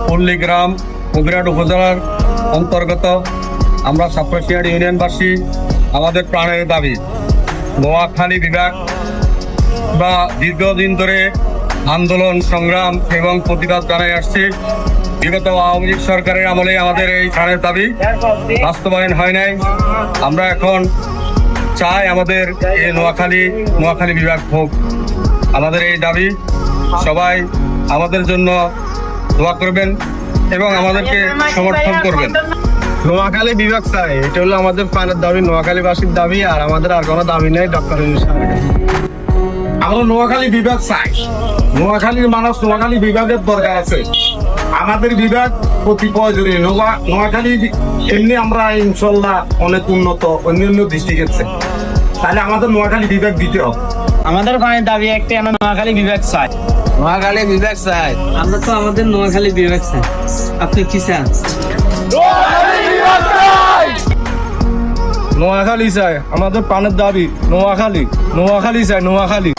পল্লীগ্রাম কবিরাট উপজেলার অন্তর্গত আমরা সাপ্রশিয়ার ইউনিয়নবাসী আমাদের প্রাণের দাবি নোয়াখালী বিভাগ বা দীর্ঘদিন ধরে আন্দোলন সংগ্রাম এবং প্রতিবাদ জানাই আসছে। বিগত আওয়ামী লীগ সরকারের আমলে আমাদের এই প্রাণের দাবি বাস্তবায়ন হয় নাই। আমরা এখন চাই আমাদের এই নোয়াখালী বিভাগ হোক। আমাদের এই দাবি সবাই আমাদের জন্য দোয়া করবেন এবং আমাদেরকে সমর্থন করবেন। নোয়াখালী বিভাগ চাই, এটা হলো আমাদের প্রাণের দাবি, নোয়াখালীবাসীর দাবি। আর আমাদের আর কোনো দাবি নেই ডক্টর ইউনূস সাহেবের। আমরা নোয়াখালী বিভাগ চাই। নোয়াখালীর মানুষ নোয়াখালী বিভাগের দরকার আছে। আমাদের বিভাগ অতি প্রয়োজনীয়। নোয়াখালী এমনি আমরা ইনশাল্লাহ অনেক উন্নত অন্যান্য ডিস্ট্রিক্টের চেয়ে, তাহলে আমাদের নোয়াখালী বিভাগ দিতে হবে। আমাদের প্রাণের দাবি একটি, আমরা নোয়াখালী বিভাগ চাই। নোয়াখালী বিভাগ চাই। আমরা তো আমাদের নোয়াখালী বিভাগ চাই। আপনি কি চান? নোয়াখালী চাই, আমাদের প্রাণের দাবি নোয়াখালী চাই, নোয়াখালী।